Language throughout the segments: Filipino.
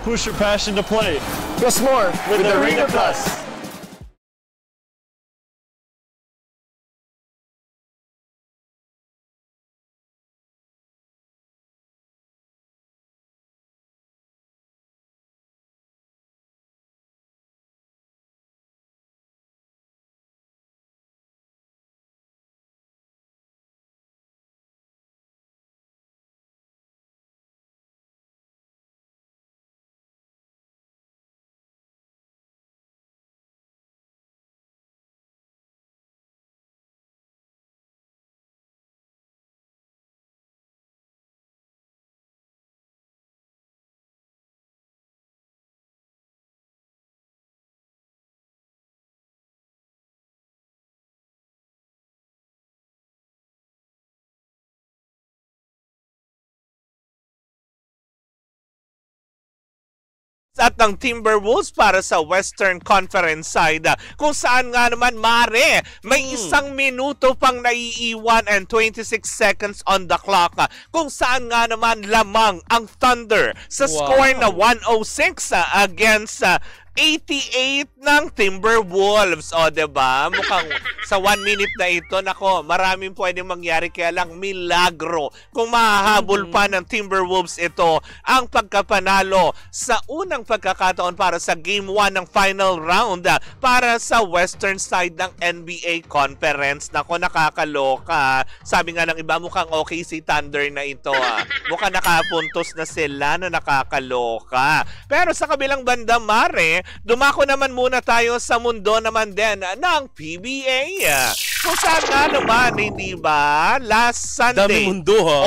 Push your passion to play. Plus more with Arena Plus. At ng Timberwolves para sa Western Conference side kung saan nga naman mare may isang minuto pang naiiwan and 26 seconds on the clock kung saan nga naman lamang ang Thunder sa score na 106 against 88 ng Timberwolves. O, diba? Mukhang sa 1 minute na ito, nako, maraming pwedeng mangyari, kaya lang milagro kung mahahabol pa ng Timberwolves ito ang pagkapanalo sa unang pagkakataon para sa Game 1 ng final round para sa western side ng NBA Conference. Nako, nakakaloka. Sabi nga ng iba, mukhang okay si Thunder na ito. Mukhang nakapuntos na sila na nakakaloka. Pero sa kabilang banda, mare, dumako naman muna tayo sa mundo naman din ng PBA. Kung saan nga naman, hindi ba? Last Sunday. Dami mundo, ha?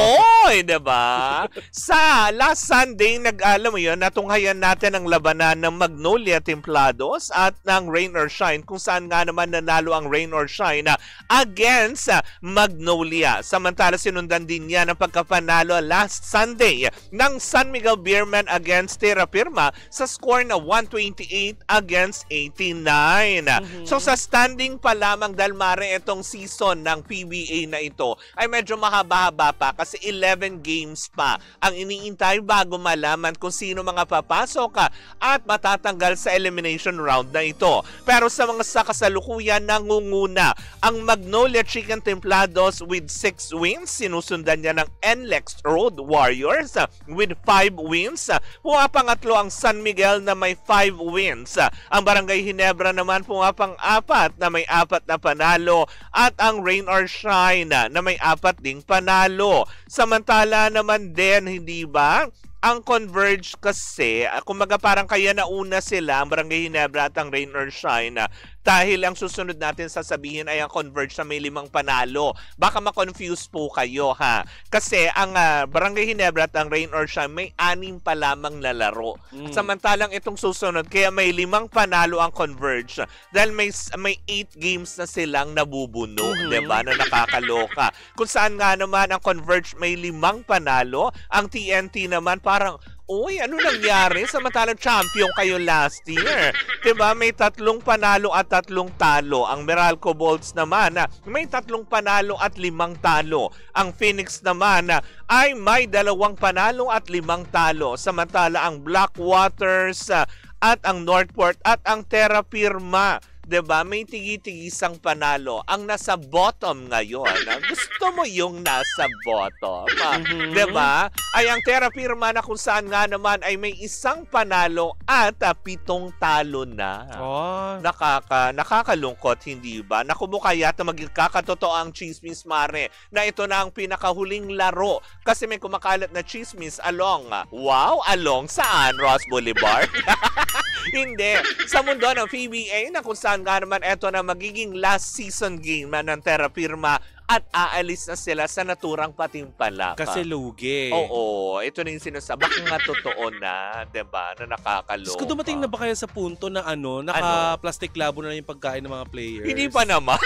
Oy, diba? Sa last Sunday, alam mo yun, natunghayan natin ang labanan ng Magnolia Templados at ng Rain or Shine, kung saan nga naman nanalo ang Rain or Shine against Magnolia. Samantala, sinundan din yan ang pagkapanalo last Sunday ng San Miguel Beermen against Terra Firma sa score na 128 against 89. So sa standing pa lamang, dahil mare itong season ng PBA na ito ay medyo mahaba-haba pa kasi 11 games pa ang iniintay bago malaman kung sino mga papasok at matatanggal sa elimination round na ito. Pero sa mga sa kasalukuyan, nangunguna ang Magnolia Chicken Templados with 6 wins. Sinusundan niya ng NLEX Road Warriors with 5 wins. Pumapangatlo ang San Miguel na may 5 wins. Ang Barangay Ginebra naman pumapang-apat na may 4 na panalo at ang Rain or Shine na may 4 ding panalo. Samantala naman din, hindi ba? Ang Converge kasi, kumbaga parang kaya nauna sila, ang Barangay Ginebra at ang Rain or Shine, dahil ang susunod natin sasabihin ay ang Converge na may 5 panalo. Baka ma-confuse po kayo, ha? Kasi ang Barangay Ginebra at ang Rain or Shine may 6 pa lamang lalaro. Samantalang itong susunod, kaya may 5 panalo ang Converge dahil may 8 games na silang nabubuno, diba? Na nakakaloka. Kung saan nga naman ang Converge may 5 panalo, ang TNT naman parang, uy, ano nangyari? Samantalang champion kayo last year. Diba? May 3 panalo at 3 talo. Ang Meralco Bolts naman, may 3 panalo at 5 talo. Ang Phoenix naman ay may 2 panalo at 5 talo. Samantala ang Blackwaters at ang Northport at ang Terra Firma, diba? May tigi-tigisang panalo. Ang nasa bottom ngayon, gusto mo yung nasa bottom, diba? Ay ang Terra Firma na kung saan nga naman ay may 1 panalo at 7 talo na. Nakakalungkot, hindi ba? Naku, mukha yata magkakatotoo ang chismis, mare, na ito na ang pinakahuling laro. Kasi may kumakalat na chismis along saan? Ross Boulevard? Hindi. Sa mundo ng PBA na kung saan nga naman ito na magiging last season game ng Terra Firma at aalis na sila sa naturang patimpalak. Kasi lugi. Oo. Ito na yung sinasabi. Baka nga totoo na, diba? Na nakakaloka. Kung dumating na ba kayo sa punto na naka-plastic labo na yung pagkain ng mga players? Hindi pa naman.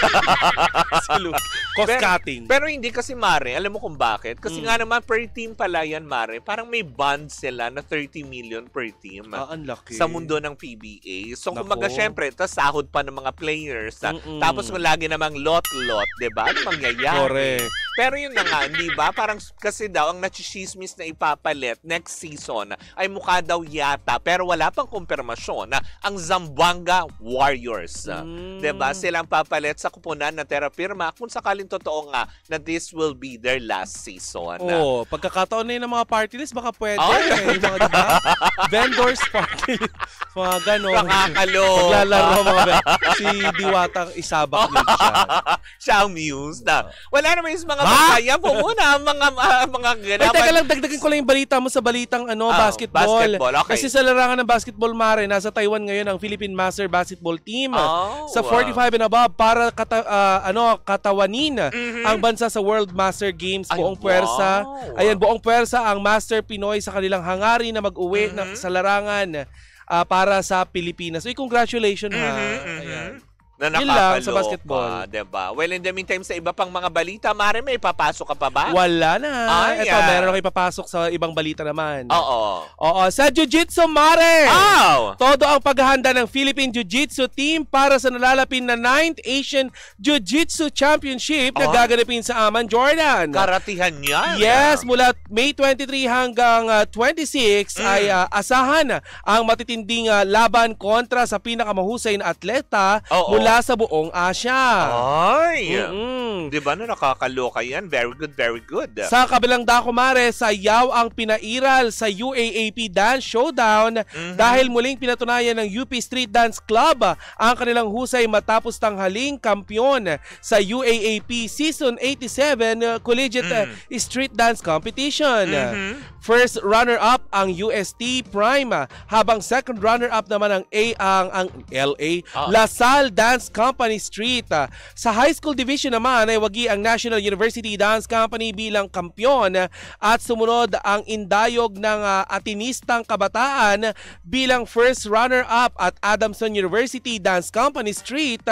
Cost cutting. Pero hindi kasi, mare, alam mo kung bakit? Kasi nga naman per team pala yan, mare. Parang may bond sila na 30 million per team. Ang laki. Sa mundo ng PBA. So, kumbaga, syempre, sahod pa ng mga players. Tapos kung lagi namang lot-lot, diba? Ano mangyayari? Correct. Pero yun na nga, di ba? Parang kasi daw, ang nachismismis na ipapalit next season ay mukha daw yata, pero wala pang kumpirmasyon na ang Zamboanga Warriors. Di ba? Silang papalit sa kupunan na terapirma kung sakaling totoo nga na this will be their last season. Oo, pagkakataon na yun ng mga party list, baka pwede. Yung mga, diba? Vendors party. Mga ganon. Nakakalo. Maglalaro mga si Diwatang isabak yun siya. Siya ang muse na. Wala naman yung mga kaya po muna mga Ay, teka lang, dagdagan ko lang yung balita mo sa balitang basketball. Okay. Kasi sa larangan ng basketball, Mare, nasa Taiwan ngayon ang Philippine Master Basketball Team sa 45 and above para katawanin ang bansa sa World Master Games. Buong puwersa. Ayan, buong puwersa ang Master Pinoy sa kanilang hangarin na mag-uwi sa larangan para sa Pilipinas. So, congratulations ha. Ayan. Na yun lang sa basketball. Diba? Well, in the meantime, sa iba pang mga balita, Mare, may papasok ka pa ba? Wala na. Ito, meron kayo papasok sa ibang balita naman. Oo. Sa Jiu-Jitsu, Mare! Oh! Todo ang paghahanda ng Philippine Jiu-Jitsu team para sa nalalapin na 9th Asian Jiu-Jitsu Championship na gaganapin sa Amman, Jordan. Karatihan yan. Yes, mula May 23 hanggang 26 ay asahan ang matitinding laban kontra sa pinakamahusay na atleta mula sa buong Asia. Ay! Di ba na nakakaloka yan? Very good, very good. Sa kabilang dako, Mare, sayaw ang pinairal sa UAAP Dance Showdown dahil muling pinatunayan ng UP Street Dance Club ang kanilang husay matapos tanghaling kampyon sa UAAP Season 87 Collegiate Street Dance Competition. First runner-up ang UST Prime habang second runner-up naman ang LA LaSalle Dance Company Street. Sa high school division naman ay wagi ang National University Dance Company bilang kampyon at sumunod ang Indayog ng Atinistang Kabataan bilang first runner-up at Adamson University Dance Company Street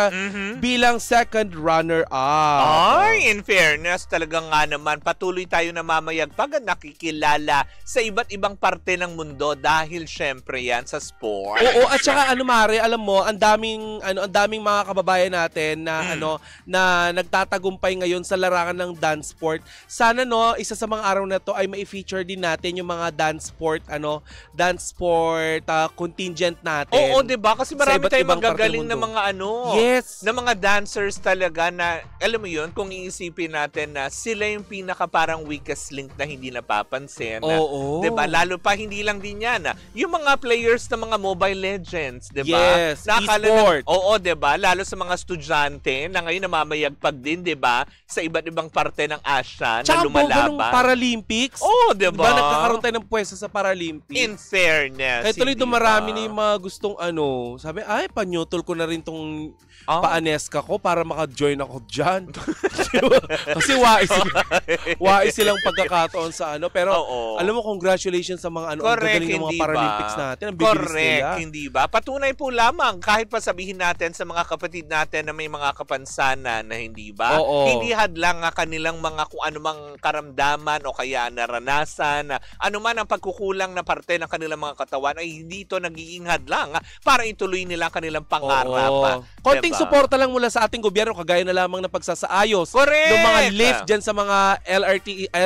bilang second runner-up. Ay, in fairness, talagang nga naman patuloy tayo na mamayagpag at nakikilala sa iba't ibang parte ng mundo dahil syempre yan sa sport. Oo, at saka Mare, alam mo, ang daming mga kababayan natin na na nagtatagumpay ngayon sa larangan ng dance sport. Sana isa sa mga araw na to ay mai-feature din natin yung mga dance sport contingent natin. Oo, 'di ba? Kasi marami tayong magagaling na mga na mga dancers talaga na alam mo 'yun, kung iisipin natin na sila yung pinaka parang weakest link na hindi napapansin. Oo. 'Di ba? Lalo pa hindi lang din 'yan. Yung mga players ng mga Mobile Legends, 'di ba? Yes, e-sport. Oo, 'di ba? Lalo sa mga estudyante na ngayon namamayagpag din, 'di ba? Sa iba't ibang parte ng Asia na lumalaban. Tsaka Paralympics. Oo, 'di ba? Nagkakaroon tayo ng pwesto sa Paralympics. In fairness. Kaya tuloy dumarami na yung mga gustong sabi, ay, panyutol ko na rin tong paaneska ko para maka-join ako dyan. Kasi wais silang pagkakataon sa Pero alam mo, congratulations sa mga ang gagaling ng mga Paralympics natin. Ang bibilis nila. Hindi ba? Patunay po lamang kahit pa sabihin natin sa mga kapatid natin na may mga kapansanan na hindi ba? Hindi hadlang nga kanilang mga kung anumang karamdaman o kaya naranasan, anuman ang pagkukulang na parte ng kanilang mga katawan ay hindi ito nagiging hadlang para ituloy nila kanilang pangarap. Konting suporta lang mula sa ating gobyerno, kagaya na lamang ng pagsasaayos ng mga lift dyan sa mga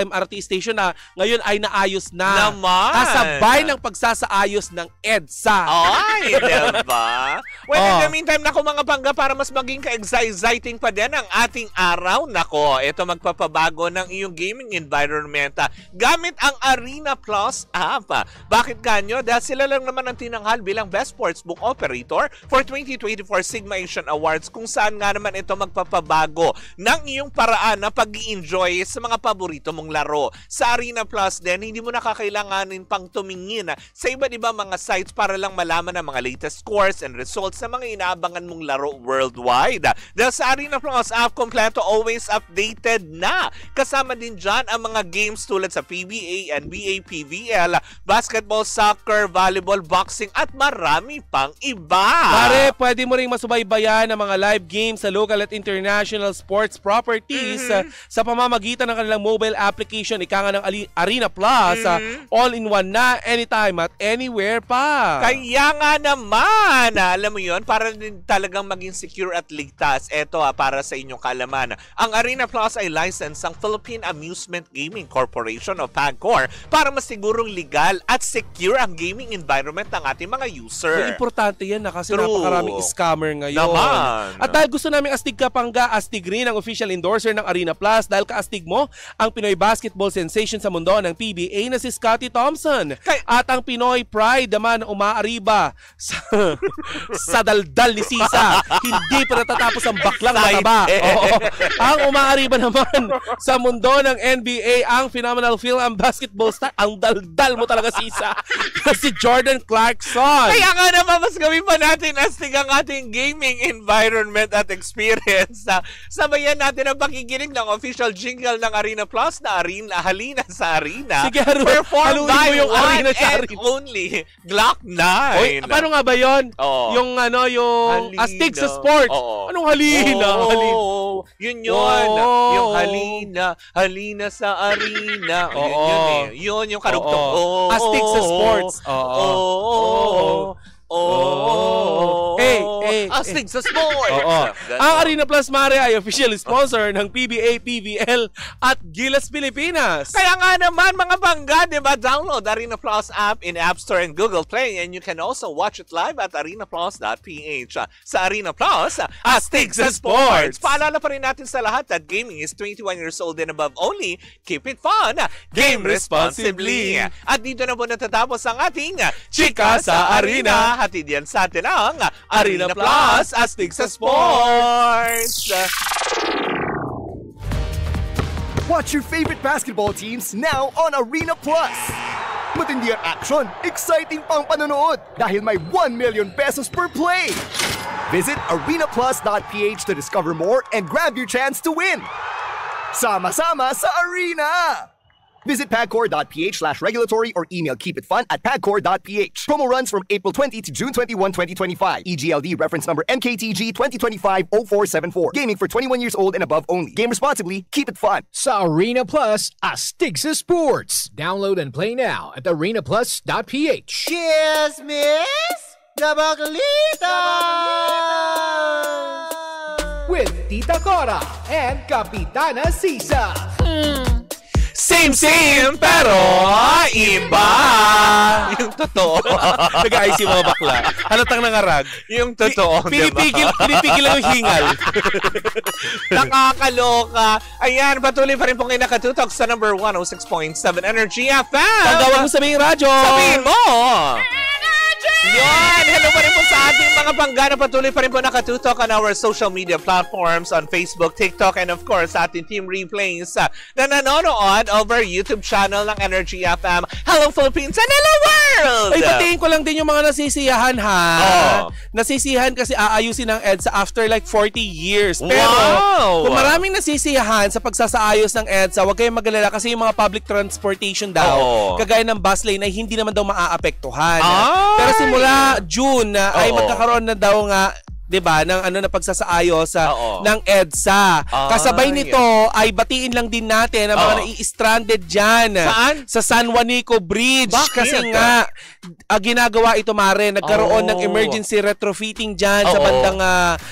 MRT station na ngayon ay naayos na. Kasabay ng pagsasaayos ng EDSA. Ay, diba? Well, in the meantime, nako mga pangga, para mas maging ka-exciting pa din ang ating araw, nako, ito magpapabago ng iyong gaming environment gamit ang Arena Plus app. Bakit ganyo? Dahil sila lang naman ang tinanghal bilang Best Sportsbook Operator for 2024 Sigma Asian Awards, kung saan nga naman ito magpapabago ng iyong paraan na pag-i-enjoy sa mga paborito mong laro. Sa Arena Plus din, hindi mo nakakailanganin pang tumingin sa iba't ibang mga sites para lang malaman ang mga latest scores and results sa mga inaabangan mong laro worldwide. Dahil sa Arena Plus app, kompleto, always updated na. Kasama din dyan ang mga games tulad sa PBA, NBA, PVL, basketball, soccer, volleyball, boxing, at marami pang iba. Pare, pwede mo ring masubaybayan ang mga live games sa local at international sports properties sa pamamagitan ng kanilang mobile application, ika nga ng Arena Plus, all-in-one na, anytime at anywhere pa. Kaya nga naman, alam mo yun, para din talagang maging secure at ligtas. Ito para sa inyong kaalaman. Ang Arena Plus ay license ng Philippine Amusement Gaming Corporation o PAGCOR para masigurong legal at secure ang gaming environment ng ating mga user. Importante yan na kasi True. napakaraming scammer ngayon. Naman. At dahil gusto namin astig ka pangga, astig rin ang official endorser ng Arena Plus dahil kaastig mo ang Pinoy basketball sensation sa mundo ng PBA na si Scottie Thompson. At ang Pinoy Pride naman umaariba sa daldal ni Sisa. Hindi pa natatapos ang baklang mataba. Oo. Ang umaariba naman sa mundo ng NBA ang phenomenal film ang basketball star. Ang daldal mo talaga, Sisa. Si Jordan Clarkson. Kaya nga naman, mas gawin pa natin astig ang ating gaming environment at experience. Sabayan natin ang pakikinig ng official jingle ng Arena Plus na Halina sa Arena. Sige, performed haluin by mo yung one Arena sa and Arena. only Glock 9. Oy, paano nga ba yun? Oo. Yung yung Halina. astig sa sports. Oo. Anong halina? Halina. Yun yun. Oo. Yung halina sa arena. Oo. Yun yun eh. Yun yung karugtong. Oo. Astig sa sports. Oo. Hey, astig sa sports. Oo. Ang Arena Plus Mare ay official sponsor ng PBA, PBL at Gilas Pilipinas. Kaya nga naman mga bangga, diba? Download Arena Plus app in App Store and Google Play and you can also watch it live at arenaplus.ph. Sa Arena Plus, astig sa sports. Paalala pa rin natin sa lahat that gaming is 21 years old and above only. Keep it fun. Game responsibly. At dito na po natatapos ang ating Chika sa Arena. Hatid yan sa atin ang Arena Plus, astig sa sports. Watch your favorite basketball teams now on Arena Plus. Matindi ang action, exciting pang panonood dahil may 1 million pesos per play. Visit arenaplus.ph to discover more and grab your chance to win. Sama-sama sa Arena! Visit pagcor.ph/regulatory or email keepitfun@pagcor.ph. Promo runs from April 20 to June 21, 2025. EGLD reference number NKTG 2025-0474. Gaming for 21 years old and above only. Game responsibly. Keep it fun. Sa Arena Plus, astig sa sports. Download and play now at arenaplus.ph. Cheers, miss! Dabagalitas! With Tita Cora and Kapitana Sisa. Same, pero iba. Yung totoo. Nag-ayos yung mga bakla. Halatang nangarag. Yung totoo, Pinipigil lang yung hingal. Nakakaloka. Ayan, patuloy pa rin pong kayo nakatutok sa number 106.7 Energy FM. Tanggawan mo sabihin radyo. Sabihin mo. Yan! Hello pa rin po sa ating mga panggana. Patuloy pa rin po nakatutok on our social media platforms on Facebook, TikTok, and of course sa ating team replays na nanonood over YouTube channel ng Energy FM. Hello Philippines and hello world! Ay, patingin ko lang din yung mga nasisiyahan ha. Oh. Nasisiyahan kasi aayusin ng EDSA after like 40 years. Pero Wow! kung maraming nasisiyahan sa pagsasaayos ng EDSA, huwag kayong magalala kasi yung mga public transportation daw, Oo. kagaya ng bus lane ay hindi naman daw maaapektuhan. Ay! Pero simula June ay Oo. magkakaroon na daw nga 'di ba ng ng pagsasaayos Oo. ng EDSA. Kasabay Ay. nito ay batiin lang din natin ang mga Oo. nai-stranded diyan Saan? sa San Juanico Bridge. Bakit? Kasi nga ginagawa ito Mare, nagkaroon Oo. ng emergency retrofitting diyan sa Oo. bandang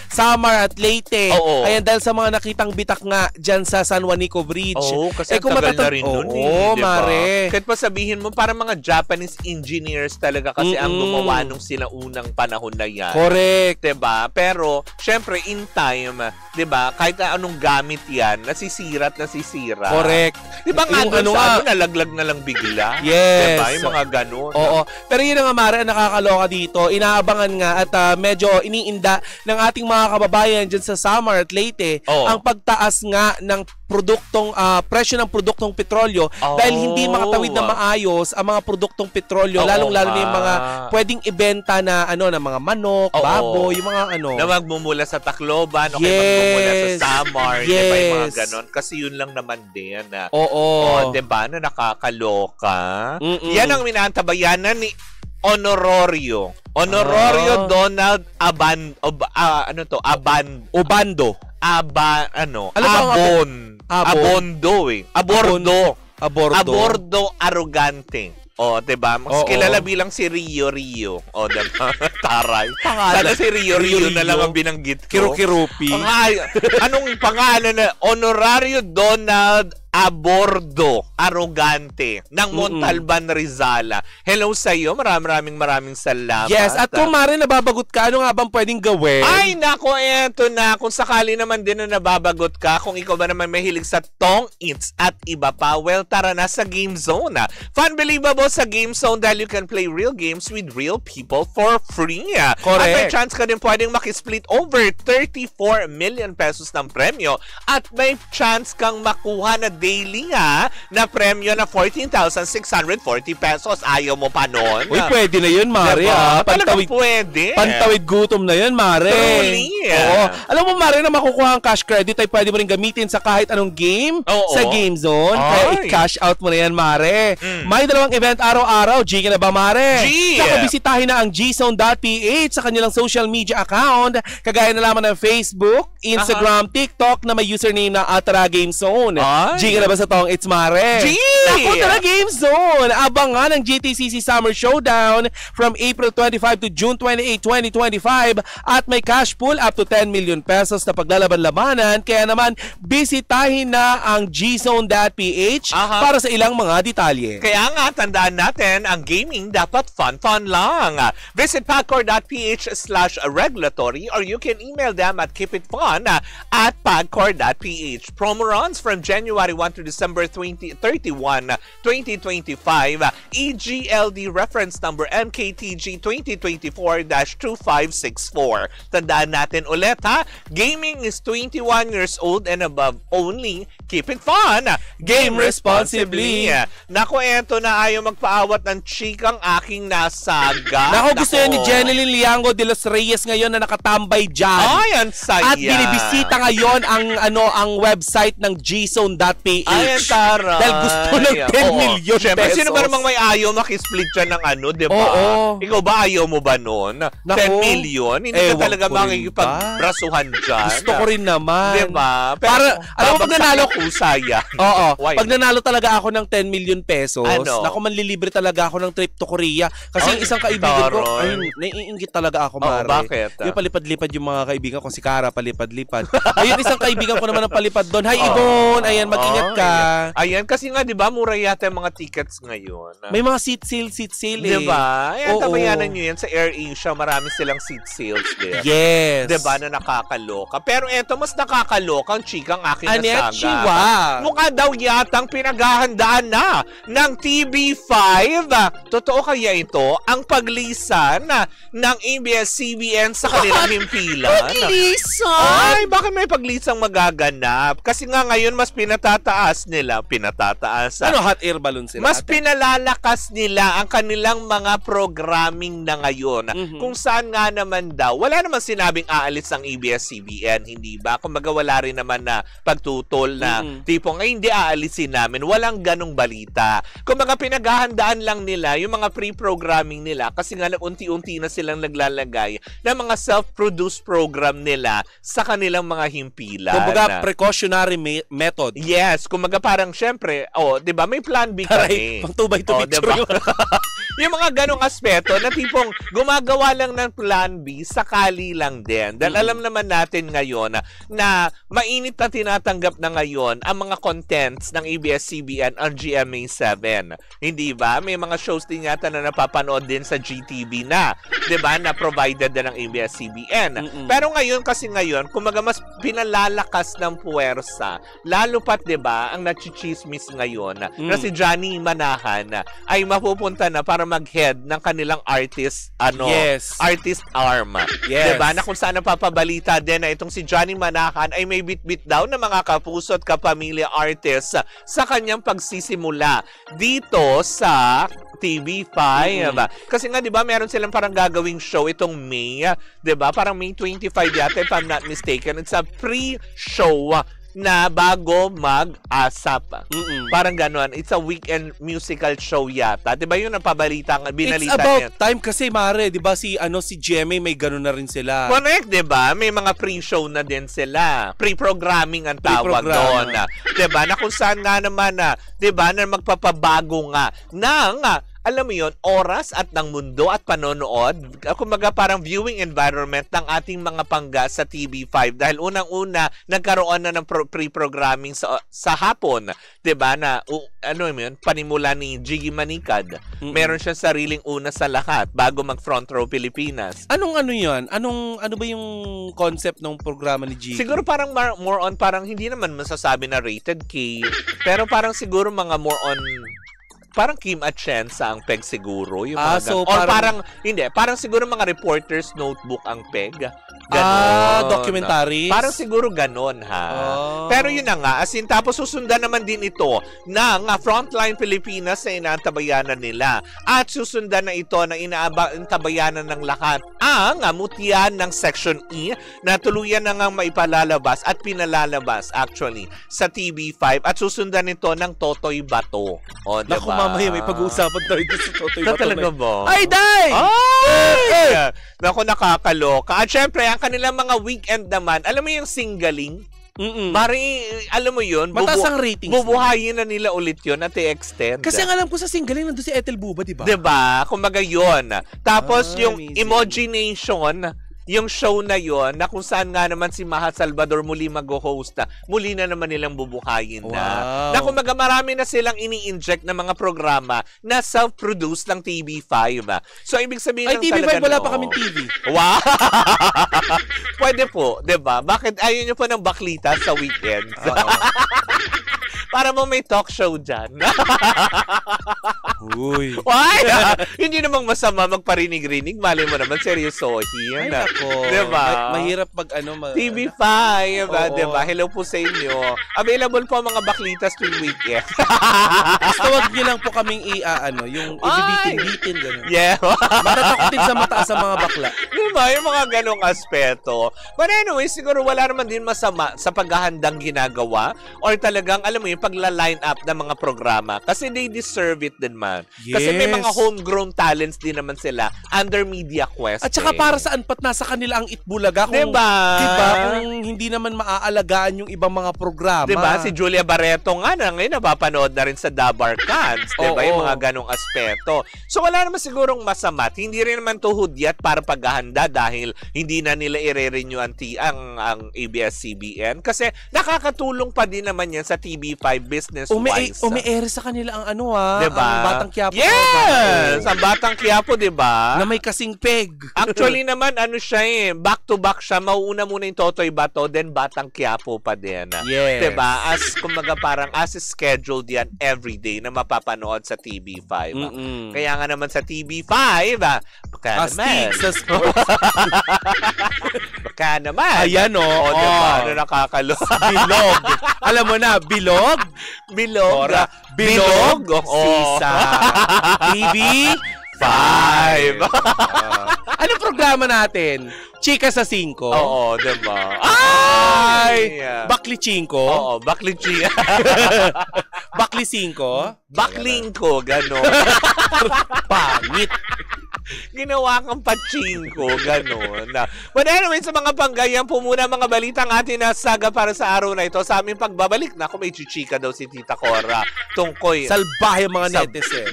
Samar at Leyte. Oo. Ayan dahil sa mga nakitang bitak nga diyan sa San Juanico Bridge. Oo, kasi kung tagal na matatab- rin nun Oo, di ba? Mare. Kahit pa sabihin mo, parang mga Japanese engineers talaga kasi ang gumawa nung sila unang panahon na yan. Correct. Diba? Pero, syempre, in time, diba, kahit anong gamit yan, nasisira at nasisira. Correct. Diba nga Yung doon ano sa nga- nalaglag na lang bigla? Yes. Diba? Yung mga ganun. Oo. Pero yun ang Mare, ang nakakaloka dito. Inaabangan nga at medyo iniinda ng ating mga kababayan dyan sa Samar at Leyte Oo. ang pagtaas nga ng produktong presyo ng produktong petrolyo dahil hindi makatawid na maayos ang mga produktong petrolyo, Oo lalong-lalo na yung mga nga. pwedeng ibenta na na mga manok, Oo. baboy, yung mga Na magmumula sa Tacloban o kaya Yes. magmumula sa Samar. Diba? Yung mga Yes. ganon. Kasi yun lang naman din. Oo. Diba? Na nakakaloka. Mm-mm. Yan ang minantabayanan ni Honorario. Honorario Donald Obando. Ano Ano ba ang Abondo eh. Abordo. Abordo. Abordo Arrogante. O, diba? Mas kilala bilang si Rio. O, diba? Taray. Sana si Rio na lang ang binanggit ko. Kirukirupi. Anong pangalan na? Honorario Donald Abordo, arrogante, ng Montalban, Rizala. Hello sa iyo. Maraming salamat. Yes, at kung Mare nababagot ka, ano nga bang pwedeng gawin? Ay, nako, eto na. Kung sakali naman din na nababagot ka, kung ikaw ba naman mahilig sa Tong Eats at iba pa, well, tara na sa Game Zone. Fun-believable sa Game Zone dahil you can play real games with real people for free. Correct. At may chance ka din pwedeng makisplit over 34 million pesos ng premyo at may chance kang makuha na daily na premyo na 14,640 pesos. Ayaw mo pa nun? Uy, pwede na yun, Mare. Diba? Pantawid, pwede. Pantawid gutom na yun, Mare. Truly. Oo. Alam mo, Mare, na makukuha ang cash credit ay pwede mo rin gamitin sa kahit anong game sa Game Zone. Kaya i-cash out mo na yan, Mare. May dalawang event araw-araw. G ka na ba, Mare? G! Nakabisitahin na ang gzone.ph sa kanilang social media account. Kagaya na lamang ng Facebook, Instagram, TikTok na may username na Atara Game Zone. G ka na ba sa tong It's Mare? G! Naku, Tara Game Zone! Abangan ang GTCC Summer Showdown from April 25 to June 28, 2025 at may cash pool up to 10 million pesos na paglalaban-labanan. Kaya naman, bisitahin na ang gzone.ph para sa ilang mga detalye. Kaya nga, tandaan natin, ang gaming dapat fun lang. Visit pagcor.ph/regulatory or you can email them at keepitfun@pagcor.ph. Promo runs from January 1 to December 31, 2025. EGLD reference number MKTG 2024-2564. Tandaan natin ulit gaming is 21 years old and above only. Keep it fun. Game responsibly. Nako, eto na ayaw magpaawat ng chikang aking nasaga. Nako, gusto yan ni Jeneline Liango de los Reyes ngayon na nakatambay dyan. Ay, ang saya. At binibisita ngayon ang website ng gzone.ph. Ay, tara. Dahil gusto ng 10 million Siyempre, pesos. sino ba namang may ayaw makisplit dyan ng di ba? Oo. Ikaw ba ayaw mo ba nun? 10 million? Hindi ka talaga makikipagbrasuhan dyan. Gusto ko rin naman. Di ba? Para, alam mo, pag nanalo ko, sayang. Oo. Why? Pag nanalo talaga ako ng 10 million pesos, Ano? naku, manlilibre talaga ako ng trip to Korea. Kasi yung isang kaibigan ko, ayun, naiingit talaga ako, Mare. Bakit? Yung palipad-lipad yung mga kaibigan ko, si Cara, palipad-lipad. Ayun, isang kaibigan ko naman ang palipad doon. Hi, Ibon! Ayan, mag-ingat ka. Ayan, kasi nga, di ba, mura yata yung mga tickets ngayon. May mga seat sale eh. Di ba? Ayan, Oo. tabayanan nyo yan sa AirAsia. Marami silang seat sales din. Yes. Di ba, na nakakaloka. Pero eto, mas nakakaloka ang chikang aking nasaga. Chiwa. Mukha daw yatang pinaghahandaan na ng TV5. Totoo kaya ito ang paglisan ng ABS-CBN sa kanilang himpilan? Paglisan? Ay, bakit may paglisang magaganap? Kasi nga ngayon mas pinatataas nila. Ano, hot air balloon sila? Mas pinalalakas nila ang kanilang mga programming na ngayon. Kung saan nga naman daw, wala naman sinabing aalis ang ABS-CBN, hindi ba? Kumbaga wala rin naman na pagtutol na tipong, ay hindi aalisin namin. Walang ganong balita. Kumbaga pinaghahandaan lang nila yung mga pre-programming nila kasi nga unti-unti na silang naglalagay ng mga self-produced program nila sa kanilang mga himpilan. Kumbaga precautionary method. Yes, kumbaga parang syempre, di ba may plan B kami. Pang 2x2 picture yun. Yung mga ganong aspeto na tipong gumagawa lang ng plan B, sakali lang din. Dahil alam naman natin ngayon na mainit na tinatanggap na ngayon ang mga contents ng ABS-CBN on GMA7. Hindi ba? May mga shows din yata na napapanood din sa GTV na. Diba? Na provided din ng ABS-CBN. Pero ngayon kasi kumaga mas pinalalakas ng puwersa. Lalo pat, diba, ang nachichismis ngayon na si Johnny Manahan ay mapupunta na para mag-head ng kanilang artist artist arm. Yes. Diba? Na kung saan napapabalita din na itong si Johnny Manahan ay may bit-bit daw na mga kapuso at kapamilya artists sa kanyang pagsisimula dito sa TV5. Kasi nga, di ba, meron silang parang gagawing show itong May. Di ba? Parang May 25 yata, if I'm not mistaken. It's a pre-show na bago mag-ASAP. Parang gano'n. It's a weekend musical show yata. Di ba yun ang pabalita, binalita It's about niya? time kasi, Mare. Di ba si GMA may gano'n na rin sila. Correct, di ba? May mga pre-show na din sila. Pre-programming ang tawag doon. Di ba? Na kung saan nga naman di ba, na magpapabago nga ng alam mo yon, oras at ng mundo at panonood. Kumbaga parang viewing environment ng ating mga pangga sa TV5 dahil unang-una nagkaroon na ng pre-programming sa hapon, 'di ba? Na ano yun, panimula ni Jiggy Manikad. Meron siya sariling una sa lahat bago mag Front Row Pilipinas. Ano 'yun? Ano ba yung concept ng programa ni Jiggy? Siguro parang more on parang hindi naman masasabi na rated K, pero parang siguro mga more on parang Kim at Chensa ang peg siguro. Yung mga so or parang, hindi, parang siguro mga reporter's notebook ang peg. Ganon. Documentaries? Parang siguro ganon, ha? Pero yun na nga, as in, tapos susundan naman din ito ng Frontline Pilipinas na inaantabayanan nila. At susundan na ito na inaantabayanan ng lahat ang mutya ng Section E na tuluyan na nga maipalalabas at pinalalabas actually sa TV5 at susundan nito ng Totoy Bato. O, diba? Naku, mamaya may pag-uusapan tayo sa Totoy Bato. Talaga ba? Ay, day! Ay! Naku, nakakaloka. At syempre, ang kanilang mga weekend naman, alam mo yung singling? Mari, alam mo yun, mataas ang ratings. Bubuhayin na nila ulit yun at i-extend. Kasi ang alam ko sa singling, nandun si Ethel Buba, di ba? Diba? Kumbaga yun. Tapos yung amazing. Imagination, yung show na yon na kung saan nga naman si Maha Salvador muli mag-host na, muli na naman nilang bubuhayin na. Wow. Na kumbaga marami na silang ini-inject na mga programa na self-produced ng TV5. So, ibig sabihin ay, TV5 wala pa kaming TV. Wow! Pwede po, diba? Bakit ayaw nyo po ng baklita sa weekend? Para mo may talk show dyan. Uy. Why? Hindi namang masama magparinig-rinig. Mali mo naman, seryosohin. Ay, nako. Diba? Mahirap pag TV5, diba? Hello po sa inyo. Available po ang mga baklitas tuwing weekend. Basta wag nyo lang po kaming yung ibibitin-bitin, gano'n. Yeah. Matatakotin sa mataas sa mga bakla. Diba? Yung mga ganong aspeto. But anyway, siguro wala naman din masama sa paghahandang ginagawa or talagang, alam mo yung pagla-line up ng mga programa. Kasi they deserve it din man. Yes. Kasi may mga homegrown talents din naman sila under Media Quest. At saka para saan pat nasa kanila ang Itbulaga kung, diba? Kung hindi naman maaalagaan yung ibang mga programa. Diba? Si Julia Barreto nga na ngayon napapanood na rin sa Dabar Cans. Diba? Yung mga ganong aspeto. So wala naman sigurong masama. Hindi rin naman to hudyat para paghahanda dahil hindi na nila i-renew ang ABS-CBN. Kasi nakakatulong pa din naman yan sa TV5 business-wise. Umi-air sa kanila ang diba? ang Batang Quiapo. Yes! Ang Batang Quiapo, diba? Na may kasing peg. Actually naman, back-to-back siya. Mauuna muna yung Totoy Bato, then Batang Quiapo pa din. Yes. Diba? Kumbaga parang scheduled yan everyday na mapapanood sa TV5. Kaya nga naman sa TV5, baka naman. Sa sports. Baka naman. Ayan diba? Ano nakakaloka. Bilog. Alam mo na, bilog? Bilog. Bilog. Sisa. TV5. Anong programa natin? Chika sa 5. Oo, diba? Ay! Bakli 5. Oo, Bakli 5. Bakli 5. Baklingko, gano'n. Pangit. Ginawa kang pachinko, gano'n. But anyway, sa mga panggayang po muna mga balitang atin na saga para sa araw na ito. Sa aming pagbabalik, kung may chichika daw si Tita Cora tungkoy. Salbahe mga netizen.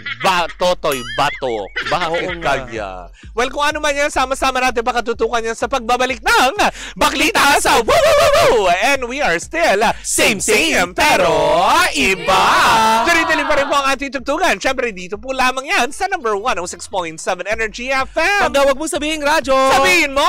Totoy Bato. Bakit kanya? Well, kung ano man yan, sama-sama natin pakatutukan yan sa pagbabalik ng Baklita sa Woo! And we are still same, pero iba. Tuloy-tuloy pa rin po ang ating tugtugan. Siyempre, dito po lamang yan sa number 106.7 Energy FM. Pag wag mo sabihin radyo. Sabihin mo!